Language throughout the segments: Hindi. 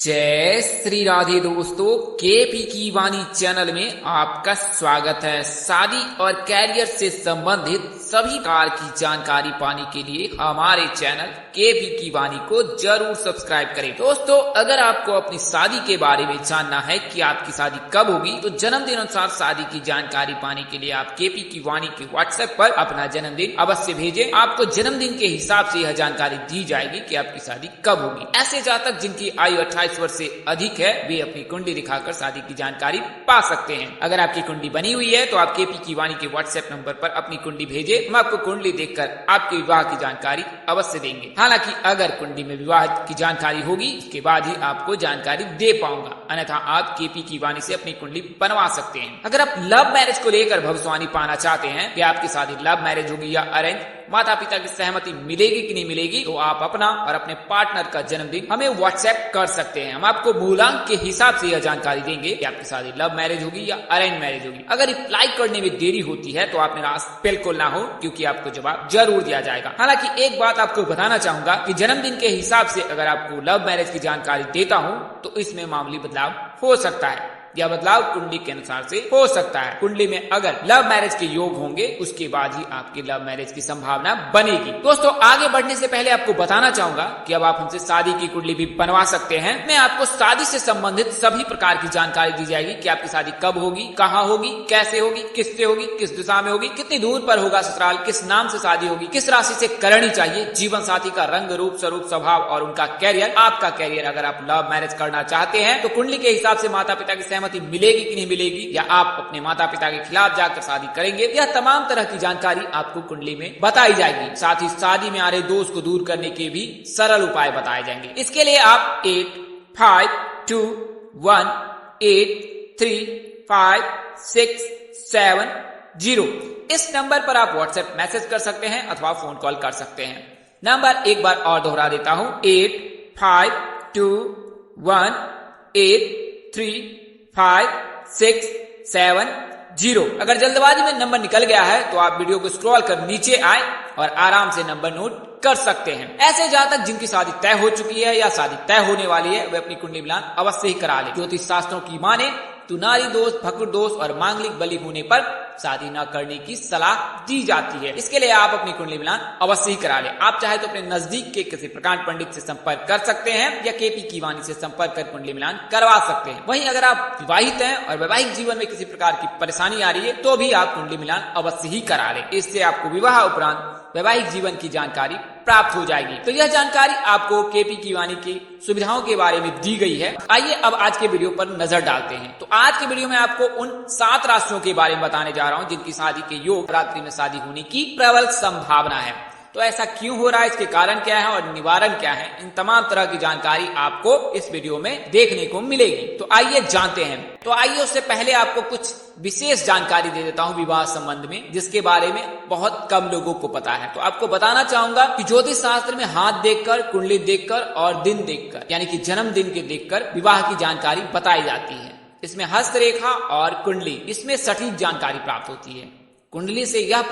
जय श्री राधे दोस्तों, केपी की वाणी चैनल में आपका स्वागत है। शादी और कैरियर से संबंधित सभी प्रकार की जानकारी पाने के लिए हमारे चैनल केपी की वाणी को जरूर सब्सक्राइब करें। दोस्तों, अगर आपको अपनी शादी के बारे में जानना है कि आपकी शादी कब होगी, तो जन्मदिन अनुसार शादी की जानकारी पाने के लिए आप केपी की वाणी के व्हाट्सएप पर अपना जन्मदिन अवश्य भेजें। आपको जन्मदिन के हिसाब से यह जानकारी दी जाएगी कि आपकी शादी कब होगी। ऐसे जातक जिनकी आयु 28 वर्ष से अधिक है, वे अपनी कुंडली दिखाकर शादी की जानकारी पा सकते हैं। अगर आपकी कुंडली बनी हुई है तो आप केपी की वाणी के व्हाट्सएप नंबर पर अपनी कुंडली भेजें। हम आपको कुंडली देखकर आपके विवाह की जानकारी अवश्य देंगे। हालांकि अगर कुंडली में विवाह की जानकारी होगी, उसके बाद ही आपको जानकारी दे पाऊंगा, अन्यथा आप केपी की वाणी से अपनी कुंडली बनवा सकते हैं। अगर आप लव मैरिज को लेकर भविष्यवाणी पाना चाहते हैं कि आपकी शादी लव मैरिज होगी या अरेंज, माता पिता की सहमति मिलेगी कि नहीं मिलेगी, तो आप अपना और अपने पार्टनर का जन्मदिन हमें व्हाट्सएप कर सकते हैं। हम आपको मूलांक के हिसाब से यह जानकारी देंगे कि आपकी शादी लव मैरिज होगी या अरेंज मैरिज होगी। अगर रिप्लाई करने में देरी होती है तो आप निराश बिल्कुल ना हो, क्योंकि आपको जवाब जरूर दिया जाएगा। हालांकि एक बात आपको बताना चाहूंगा कि जन्मदिन के हिसाब से अगर आपको लव मैरिज की जानकारी देता हूं तो इसमें मामूली बदलाव हो सकता है। यह बदलाव कुंडली के अनुसार से हो सकता है। कुंडली में अगर लव मैरिज के योग होंगे, उसके बाद ही आपकी लव मैरिज की संभावना बनेगी। दोस्तों, आगे बढ़ने से पहले आपको बताना चाहूंगा कि अब आप हमसे शादी की कुंडली भी बनवा सकते हैं। मैं आपको शादी से संबंधित सभी प्रकार की जानकारी दी जाएगी कि आपकी शादी कब होगी, कहाँ होगी, कैसे होगी, किससे होगी, किस दिशा में होगी, कितनी दूर पर होगा ससुराल, किस नाम से शादी होगी, किस राशि से करनी चाहिए, जीवन साथी का रंग, रूप, स्वरूप, स्वभाव और उनका कैरियर, आपका कैरियर। अगर आप लव मैरिज करना चाहते हैं तो कुंडली के हिसाब से माता पिता की सहमति मिलेगी कि नहीं मिलेगी, या आप अपने माता पिता के खिलाफ जाकर शादी करेंगे, यह तमाम तरह की जानकारी आपको कुंडली में बताई जाएगी। साथ ही शादी में आ रहे दोष को दूर करने के भी सरल उपाय बताए जाएंगे। इसके लिए आप 8521835670 इस नंबर पर आप व्हाट्सएप मैसेज कर सकते हैं अथवा फोन कॉल कर सकते हैं। नंबर एक बार और दोहरा देता हूं, 8521835670। अगर जल्दबाजी में नंबर निकल गया है तो आप वीडियो को स्क्रॉल कर नीचे आए और आराम से नंबर नोट कर सकते हैं। ऐसे जातक जिनकी शादी तय हो चुकी है या शादी तय होने वाली है, वे अपनी कुंडली मिलान अवश्य ही करा ले। ज्योतिष शास्त्रों की माने तो नारी दोष, भकुर दोष और मांगलिक बलि होने पर शादी न करने की सलाह दी जाती है। इसके लिए आप अपनी कुंडली मिलान अवश्य ही करा ले। आप चाहे तो अपने नजदीक के किसी प्रकांड पंडित से संपर्क कर सकते हैं या केपी की वाणी से संपर्क कर कुंडली मिलान करवा सकते हैं। वहीं अगर आप विवाहित हैं और वैवाहिक जीवन में किसी प्रकार की परेशानी आ रही है तो भी आप कुंडली मिलान अवश्य ही करा ले। इससे आपको विवाह उपरांत वैवाहिक जीवन की जानकारी प्राप्त हो जाएगी। तो यह जानकारी आपको केपी की वाणी की सुविधाओं के बारे में दी गई है। आइए अब आज के वीडियो पर नजर डालते हैं। तो आज के वीडियो में आपको उन 7 राशियों के बारे में बताने जा रहा हूं जिनकी शादी के योग, रात्रि में शादी होने की प्रबल संभावना है। तो ऐसा क्यों हो रहा है, इसके कारण क्या है और निवारण क्या है, इन तमाम तरह की जानकारी आपको इस वीडियो में देखने को मिलेगी। तो आइए जानते हैं। तो आइए उससे पहले आपको कुछ विशेष जानकारी दे देता हूं विवाह संबंध में, जिसके बारे में बहुत कम लोगों को पता है। तो आपको बताना चाहूंगा कि ज्योतिष शास्त्र में हाथ देखकर, कुंडली देखकर और दिन देखकर, यानी कि जन्मदिन के देखकर विवाह की जानकारी बताई जाती है। इसमें हस्तरेखा और कुंडली, इसमें सटीक जानकारी प्राप्त होती है। कुंडली से यह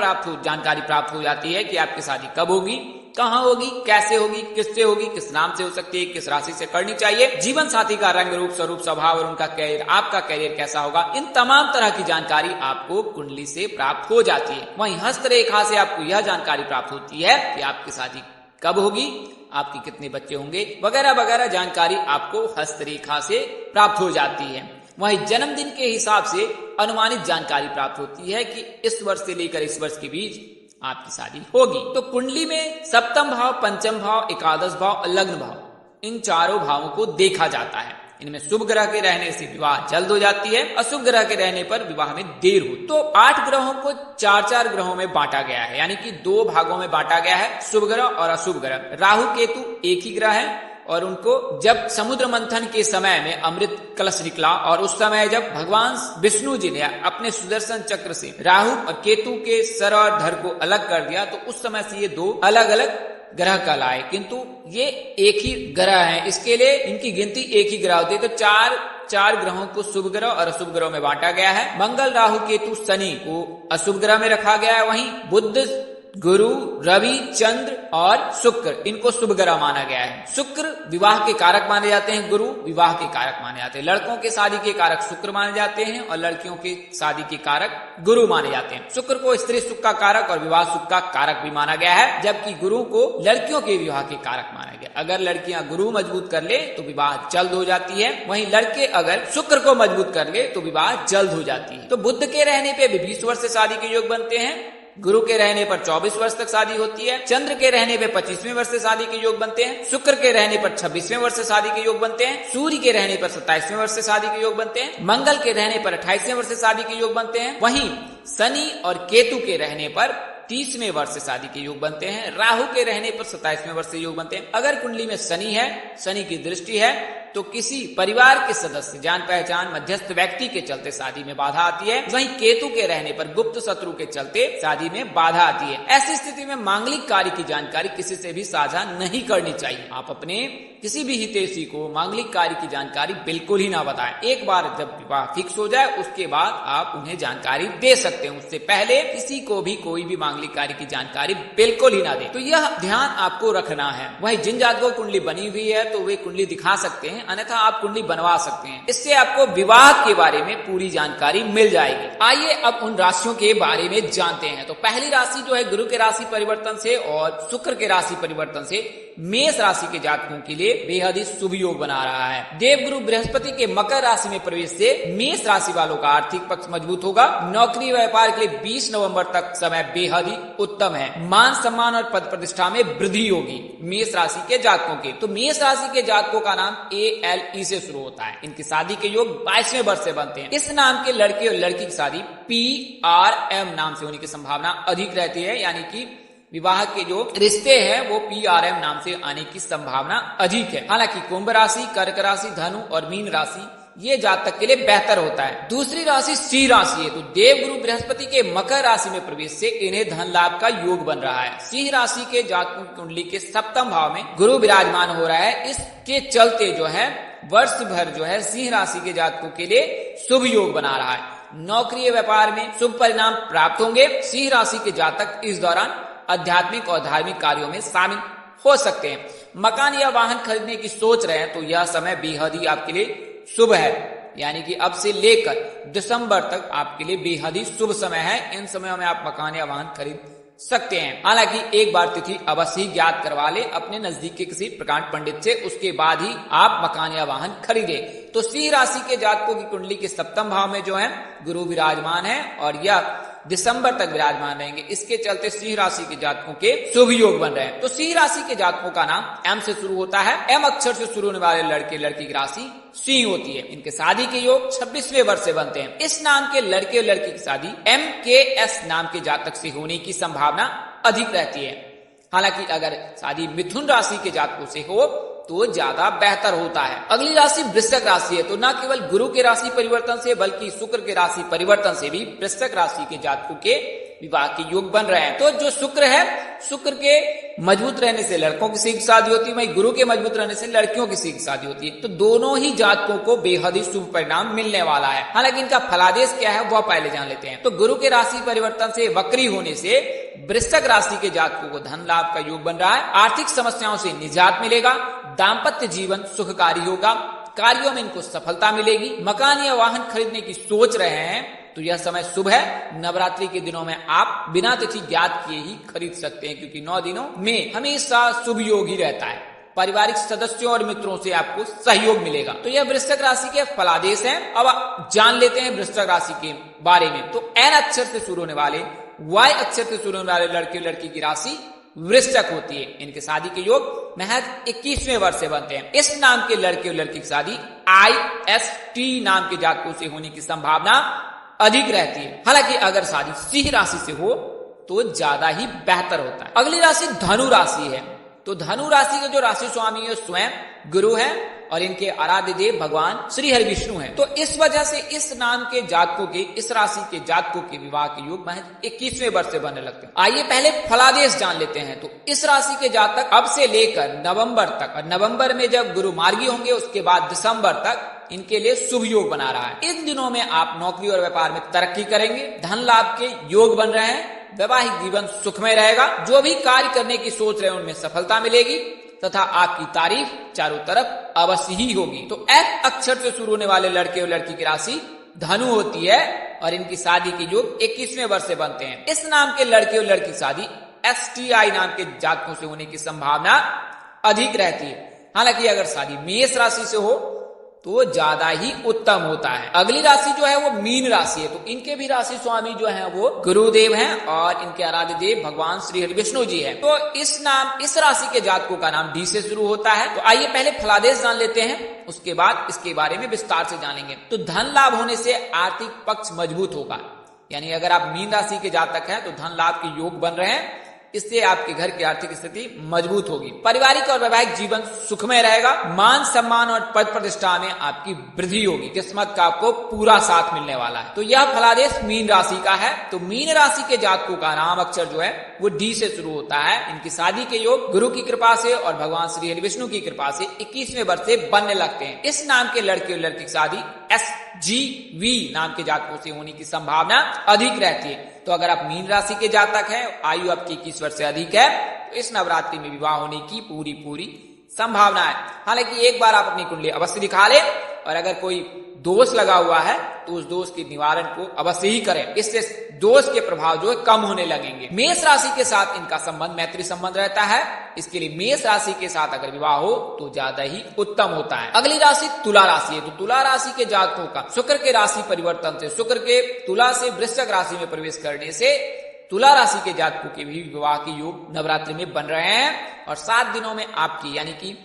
जानकारी प्राप्त हो जाती है कि आपकी शादी कब होगी, कहाँ होगी, कैसे होगी, किससे होगी, किस नाम से हो सकती है, किस राशि से करनी चाहिए, जीवन साथी का रंग, रूप, स्वरूप, स्वभाव और उनका कैरियर, आपका कैरियर कैसा होगा, इन तमाम तरह की जानकारी आपको कुंडली से प्राप्त हो जाती है। वहीं हस्तरेखा से आपको यह जानकारी प्राप्त होती है कि आपकी शादी कब होगी, आपके कितने बच्चे होंगे, वगैरह वगैरह जानकारी आपको हस्तरेखा से प्राप्त हो जाती है। वहीं जन्मदिन के हिसाब से अनुमानित जानकारी प्राप्त होती है कि इस वर्ष से लेकर इस वर्ष के बीच आपकी शादी होगी। तो कुंडली में सप्तम भाव, पंचम भाव, एकादश भाव और लग्न भाव, इन चारों भावों को देखा जाता है। इनमें शुभ ग्रह के रहने से विवाह जल्द हो जाती है, अशुभ ग्रह के रहने पर विवाह में देर हो। तो 8 ग्रहों को 4-4 ग्रहों में बांटा गया है, यानी कि 2 भागों में बांटा गया है, शुभ ग्रह और अशुभ ग्रह। राहु केतु एक ही ग्रह है और उनको जब समुद्र मंथन के समय में अमृत कलश निकला और उस समय जब भगवान विष्णु जी ने अपने सुदर्शन चक्र से राहु और केतु के सर और धड़ को अलग कर दिया, तो उस समय से ये 2 अलग अलग ग्रह कहलाए, किंतु ये एक ही ग्रह है। इसके लिए इनकी गिनती एक ही ग्रह होती है। तो 4 ग्रहों को शुभ ग्रह और अशुभ ग्रहों में बांटा गया है। मंगल, राहु, केतु, शनि को अशुभ ग्रह में रखा गया है। वहीं बुध, गुरु, रवि, चंद्र और शुक्र, इनको शुभ ग्रह माना गया है। शुक्र विवाह के कारक माने जाते हैं, गुरु विवाह के कारक माने जाते हैं। लड़कों के शादी के कारक शुक्र माने जाते हैं और लड़कियों के शादी के कारक गुरु माने जाते हैं। शुक्र को स्त्री सुख का कारक और विवाह सुख का कारक भी माना गया है, जबकि गुरु को लड़कियों के विवाह के कारक माना गया। अगर लड़कियां गुरु मजबूत कर ले तो विवाह जल्द हो जाती है, वहीं लड़के अगर शुक्र को मजबूत कर ले तो विवाह जल्द हो जाती है। तो बुध के रहने पे भी 20 वर्ष से शादी के योग बनते हैं, गुरु के रहने पर 24 वर्ष तक शादी होती है, चंद्र के रहने पर 25वें वर्ष से शादी के योग बनते हैं, शुक्र के रहने पर 26वें वर्ष से शादी के योग बनते हैं, सूर्य के रहने पर 27वें वर्ष से शादी के योग बनते हैं, मंगल के रहने पर 28वें वर्ष से शादी के योग बनते हैं, वहीं शनि और केतु के रहने पर 30वें वर्ष से शादी के योग बनते हैं, राहु के रहने पर 27वें वर्ष से योग बनते हैं। अगर कुंडली में शनि है, शनि की दृष्टि है, तो किसी परिवार के सदस्य, जान पहचान, मध्यस्थ व्यक्ति के चलते शादी में बाधा आती है। वहीं केतु के रहने पर गुप्त शत्रु के चलते शादी में बाधा आती है। ऐसी स्थिति में मांगलिक कार्य की जानकारी किसी से भी साझा नहीं करनी चाहिए। आप अपने किसी भी हितैषी को मांगलिक कार्य की जानकारी बिल्कुल ही ना बताएं। एक बार जब विवाह फिक्स हो जाए उसके बाद आप उन्हें जानकारी दे सकते हैं, उससे पहले किसी को भी कोई भी मांगलिक कार्य की जानकारी बिल्कुल ही ना दे। तो यह ध्यान आपको रखना है। वहीं जिन जातकों को कुंडली बनी हुई है तो वे कुंडली दिखा सकते हैं, अन्यथा आप कुंडली बनवा सकते हैं। इससे आपको विवाह के बारे में पूरी जानकारी मिल जाएगी। आइए अब उन राशियों के बारे में जानते हैं। तो पहली राशि जो है गुरु के राशि परिवर्तन से और शुक्र के राशि परिवर्तन से मेष राशि के जातकों के लिए बेहद ही शुभ योग बना रहा है। देवगुरु बृहस्पति के मकर राशि में प्रवेश से मेष राशि वालों का आर्थिक पक्ष मजबूत होगा। नौकरी व्यापार के लिए 20 नवंबर तक समय बेहद ही उत्तम है। मान सम्मान और पद प्रतिष्ठा में वृद्धि होगी मेष राशि के जातकों के। तो मेष राशि के जातकों का नाम ALE से शुरू होता है। इनकी शादी के योग 22वें वर्ष से बनते हैं। इस नाम के लड़के और लड़की की शादी PRM नाम से होने की संभावना अधिक रहती है, यानी कि विवाह के जो रिश्ते हैं वो PRM नाम से आने की संभावना अधिक है। हालांकि कुंभ राशि, कर्क राशि, धनु और मीन राशि ये जातक के लिए बेहतर होता है। दूसरी राशि सिंह राशि है। तो देवगुरु बृहस्पति के मकर राशि में प्रवेश से इन्हें धन लाभ का योग बन रहा है। सिंह राशि के जातकों की कुंडली के सप्तम भाव में गुरु विराजमान हो रहा है। इसके चलते जो है वर्ष भर जो है सिंह राशि के जातकों के लिए शुभ योग बना रहा है। नौकरी व्यापार में शुभ परिणाम प्राप्त होंगे। सिंह राशि के जातक इस दौरान आध्यात्मिक और धार्मिक कार्यों में शामिल हो सकते हैं। मकान या वाहन खरीदने की सोच रहे हैं तो यह समय बेहद ही आपके लिए शुभ है, यानी कि अब से लेकर दिसंबर तक आपके लिए बेहद ही शुभ समय है। इन समयों में आप मकान या वाहन खरीद सकते हैं। हालांकि एक बार तिथि अवश्य ही ज्ञात करवा ले अपने नजदीक के किसी प्रकांड पंडित से, उसके बाद ही आप मकान या वाहन खरीदे। तो सिंह राशि के जातकों की कुंडली के सप्तम भाव में जो है गुरु विराजमान है और यह दिसंबर तक विराजमान रहेंगे। इसके चलते सिंह राशि के जातकों के शुभ योग बन रहे हैं। तो सिंह राशि के जातकों का नाम M से शुरू होता है। M अक्षर से शुरू होने वाले लड़के लड़की की राशि सिंह होती है। इनके शादी के योग 26वें वर्ष से बनते हैं। इस नाम के लड़के और लड़की की शादी MKS नाम के जातक से होने की संभावना अधिक रहती है। हालांकि अगर शादी मिथुन राशि के जातकों से हो तो ज्यादा बेहतर होता है। अगली राशि वृश्चिक राशि है। तो न केवल गुरु के राशि परिवर्तन से बल्कि शुक्र के राशि परिवर्तन से भी वृश्चिक राशि के जातकों के विवाह के योग बन रहे हैं। तो जो शुक्र है, शुक्र के मजबूत रहने से लड़कों की शीघ्र शादी होती है, वहीं गुरु के मजबूत रहने से लड़कियों की शीघ्र शादी होती है। तो दोनों ही जातकों को बेहद ही शुभ परिणाम मिलने वाला है। हालांकि इनका फलादेश क्या है वह पहले जान लेते हैं। तो गुरु के राशि परिवर्तन से वक्री होने से वृश्चिक राशि के जातकों को धन लाभ का योग बन रहा है। आर्थिक समस्याओं से निजात मिलेगा। दाम्पत्य जीवन सुखकारी होगा। कार्यों में इनको सफलता मिलेगी। मकान या वाहन खरीदने की सोच रहे हैं तो यह समय शुभ है। नवरात्रि के दिनों में आप बिना तिथि ज्ञात किए ही खरीद सकते हैं, क्योंकि 9 दिनों में हमेशा शुभ योग ही रहता है। पारिवारिक सदस्यों और मित्रों से आपको सहयोग मिलेगा। तो यह वृश्चिक राशि के फलादेश हैं। अब जान लेते हैं वृश्चिक राशि के बारे में। तो N अक्षर से शुरू होने वाले, Y अक्षर से शुरू होने वाले लड़के लड़की की राशि वृश्चिक होती है। इनके शादी के योग महज 21वें वर्ष से बनते हैं। इस नाम के लड़के और लड़की की शादी IST नाम के जातकों से होने की संभावना अधिक रहती है। हालांकि अगर शादी सिंह राशि से हो तो ज्यादा ही बेहतर होता है। अगली राशि धनु राशि है। तो धनु राशि के जो राशि स्वामी है स्वयं गुरु है और इनके आराध्य देव भगवान श्री हरि विष्णु हैं। तो इस वजह से इस नाम के जातकों के, इस राशि के जातकों के विवाह के योग महज 21वें वर्ष से बनने लगते हैं। आइए पहले फलादेश जान लेते हैं। तो इस राशि के जातक अब से लेकर नवंबर तक, और नवंबर में जब गुरु मार्गी होंगे उसके बाद दिसंबर तक इनके लिए शुभ योग बना रहा है। इन दिनों में आप नौकरी और व्यापार में तरक्की करेंगे, धन लाभ के योग बन रहे हैं, वैवाहिक जीवन सुखमय रहेगा, जो भी कार्य करने की सोच रहे हैं उनमें सफलता मिलेगी तथा आपकी तारीफ चारों तरफ अवश्य ही होगी। तो एफ अक्षर से शुरू होने वाले लड़के और लड़की की राशि धनु होती है और इनकी शादी के योग 21वें वर्ष से बनते हैं। इस नाम के लड़के और लड़की की शादी STI नाम के जातकों से होने की संभावना अधिक रहती है। हालांकि अगर शादी मेष राशि से हो तो ज्यादा ही उत्तम होता है। अगली राशि जो है वो मीन राशि है। तो इनके भी राशि स्वामी जो है वो गुरुदेव हैं और इनके आराध्य देव भगवान श्री हरि विष्णु जी हैं। तो इस राशि के जातकों का नाम डी से शुरू होता है। तो आइए पहले फलादेश जान लेते हैं, उसके बाद इसके बारे में विस्तार से जानेंगे। तो धन लाभ होने से आर्थिक पक्ष मजबूत होगा, यानी अगर आप मीन राशि के जातक हैं तो धन लाभ के योग बन रहे हैं, इससे आपके घर की आर्थिक स्थिति मजबूत होगी। पारिवारिक और वैवाहिक जीवन सुखमय रहेगा, मान सम्मान और पद प्रतिष्ठा में आपकी वृद्धि होगी, किस्मत का आपको पूरा साथ मिलने वाला है। तो यह फलादेश मीन राशि का है। तो मीन राशि के जातकों का नाम अक्षर जो है वो डी से शुरू होता है। इनकी शादी के योग गुरु की कृपा से और भगवान श्री हरि विष्णु की कृपा से 21वें वर्ष से बनने लगते हैं। इस नाम के लड़के और लड़की की शादी SGV नाम के जातकों से होने की संभावना अधिक रहती है। तो अगर आप मीन राशि के जातक हैं, आयु आपकी 21 वर्ष से अधिक है, तो इस नवरात्रि में विवाह होने की पूरी संभावना है। हालांकि एक बार आप अपनी कुंडली अवश्य दिखा लें और अगर कोई दोष लगा हुआ है तो उस दोष के निवारण को अवश्य ही करें, इससे दोष के प्रभाव जो है कम होने लगेंगे। मेष राशि के साथ इनका संबंध मैत्री संबंध रहता है, इसके लिए मेष राशि के साथ अगर विवाह हो तो ज्यादा ही उत्तम होता है। अगली राशि तुला राशि है। तो तुला राशि के जातकों का शुक्र के राशि परिवर्तन से, शुक्र के तुला से वृश्चिक राशि में प्रवेश करने से तुला राशि के जातकों के भी विवाह के योग नवरात्रि में बन रहे हैं और 7 दिनों में आपकी, यानी कि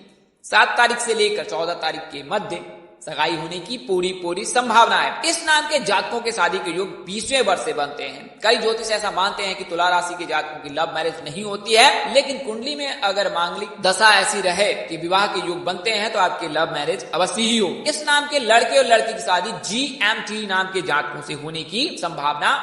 7 तारीख से लेकर 14 तारीख के मध्य सगाई होने की पूरी संभावना है। इस नाम के जातकों के शादी के योग 20वें वर्ष से बनते हैं। कई ज्योतिष ऐसा मानते हैं कि तुला राशि के जातकों की लव मैरिज नहीं होती है, लेकिन कुंडली में अगर मांगलिक दशा ऐसी रहे कि विवाह के योग बनते हैं तो आपकी लव मैरिज अवश्य ही हो। इस नाम के लड़के और लड़की की शादी GMT नाम के जातकों से होने की संभावना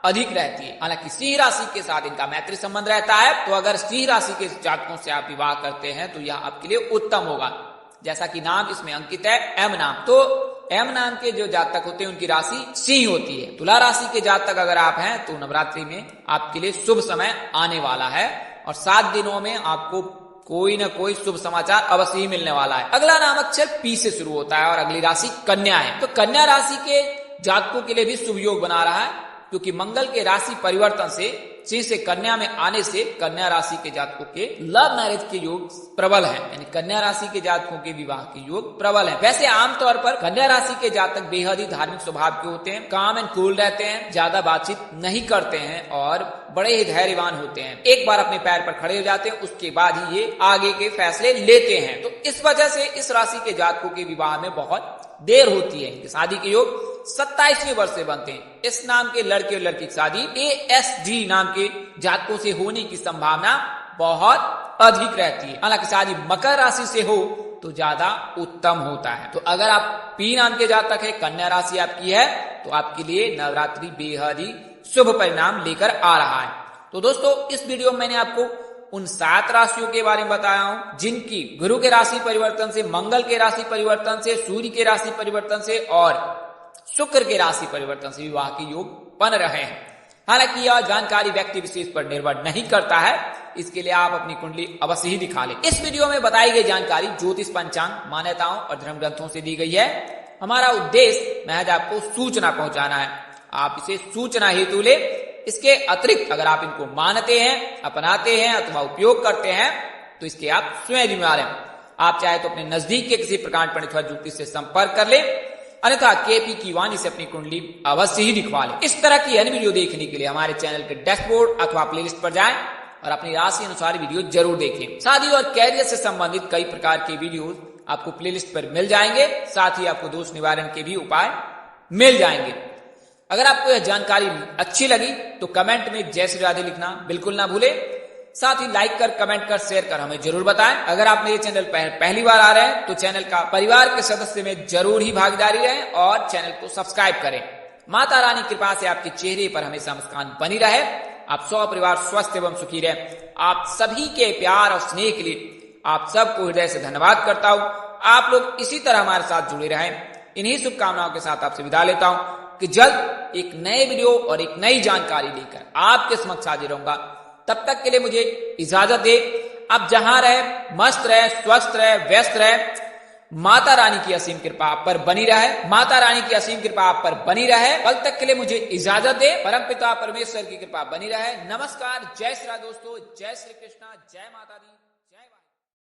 अधिक रहती है। हालांकि सिंह राशि के साथ इनका मैत्री संबंध रहता है, तो अगर सिंह राशि के जातकों से आप विवाह करते हैं तो यह आपके लिए उत्तम होगा। जैसा कि नाम इसमें अंकित है M नाम, तो M नाम के जो जातक होते हैं उनकी राशि सिंह होती है। तुला राशि के जातक अगर आप हैं तो नवरात्रि में आपके लिए शुभ समय आने वाला है और 7 दिनों में आपको कोई न कोई शुभ समाचार अवश्य ही मिलने वाला है। अगला नाम अक्षर P से शुरू होता है और अगली राशि कन्या है। तो कन्या राशि के जातकों के लिए भी शुभ योग बना रहा है, क्योंकि मंगल के राशि परिवर्तन से सिंह से कन्या में आने से कन्या राशि के जातकों के लव मैरिज के योग प्रबल है, यानी कन्या राशि के जातकों के विवाह के योग प्रबल है। वैसे आमतौर पर कन्या राशि के जातक बेहद ही धार्मिक स्वभाव के होते हैं, काम एंड कूल रहते हैं, ज्यादा बातचीत नहीं करते हैं और बड़े ही धैर्यवान होते हैं। एक बार अपने पैर पर खड़े हो जाते हैं उसके बाद ही ये आगे के फैसले लेते हैं। तो इस वजह से इस राशि के जातकों के विवाह में बहुत देर होती है। शादी के योग 27वें वर्ष से बनते हैं। इस नाम के लड़के और लड़की की शादी ASD नाम के जातकों से होने की संभावना बहुत अधिक रहती है। हालांकि शादी मकर राशि से हो तो ज्यादा उत्तम होता है। तो अगर आप P नाम के जातक है, कन्या राशि आपकी है, तो आपके लिए नवरात्रि बेहद ही शुभ परिणाम लेकर आ रहा है। तो दोस्तों इस वीडियो में मैंने आपको उन 7 राशियों के बारे में बताया हूं जिनकी गुरु के राशि परिवर्तन से, मंगल के राशि परिवर्तन से, सूर्य के राशि परिवर्तन से और शुक्र के राशि परिवर्तन से विवाह के योग बन रहे हैं। हालांकि यह जानकारी व्यक्ति विशेष पर निर्भर नहीं करता है, इसके लिए आप अपनी कुंडली अवश्य ही दिखा लें। इस वीडियो में बताई गई जानकारी ज्योतिष, पंचांग, मान्यताओं और धर्म ग्रंथों से दी गई है। हमारा उद्देश्य महज आपको सूचना पहुंचाना है, आप इसे सूचना हेतु ले। इसके अतिरिक्त अगर आप इनको मानते हैं, अपनाते हैं अथवा उपयोग करते हैं तो इसके आप स्वयं जिम्मेदार हैं। आप चाहे तो अपने नजदीक के किसी प्रकांड पंडित अथवा ज्योतिष से संपर्क कर लें, अन्यथा KP की वाणी से अपनी कुंडली अवश्य ही दिखवा लें। इस तरह की अन्य वीडियो देखने के लिए हमारे चैनल के डैशबोर्ड अथवा प्लेलिस्ट पर जाएं और अपनी राशि अनुसार वीडियो जरूर देखें। शादी और कैरियर से संबंधित कई प्रकार के वीडियो आपको प्लेलिस्ट पर मिल जाएंगे, साथ ही आपको दोष निवारण के भी उपाय मिल जाएंगे। अगर आपको यह जानकारी अच्छी लगी तो कमेंट में जय श्री राधे लिखना बिल्कुल ना भूले। साथ ही लाइक कर, कमेंट कर, शेयर कर हमें जरूर बताएं। अगर आप मेरे चैनल पर पहली बार आ रहे हैं तो चैनल का परिवार के सदस्य में जरूर ही भागीदारी रहें और चैनल को सब्सक्राइब करें। माता रानी कृपा से आपके चेहरे पर हमेशा मुस्कान बनी रहे, आप सौ परिवार स्वस्थ एवं सुखी रहे। आप सभी के प्यार और स्नेह के लिए आप सबको हृदय से धन्यवाद करता हूं। आप लोग इसी तरह हमारे साथ जुड़े रहें। इन्हीं शुभकामनाओं के साथ आपसे विदा लेता हूं कि जल्द एक नए वीडियो और एक नई जानकारी लेकर आपके समक्ष हाजिर रहूंगा। तब तक के लिए मुझे इजाजत दे। आप जहां रहे मस्त रहे, स्वस्थ रहे, व्यस्त रहे। माता रानी की असीम कृपा आप पर बनी रहे। माता रानी की असीम कृपा आप पर बनी रहे। कल तक के लिए मुझे इजाजत दे। परमपिता परमेश्वर की कृपा बनी रहे। नमस्कार, जय श्री राम दोस्तों, जय श्री कृष्णा, जय माता दी।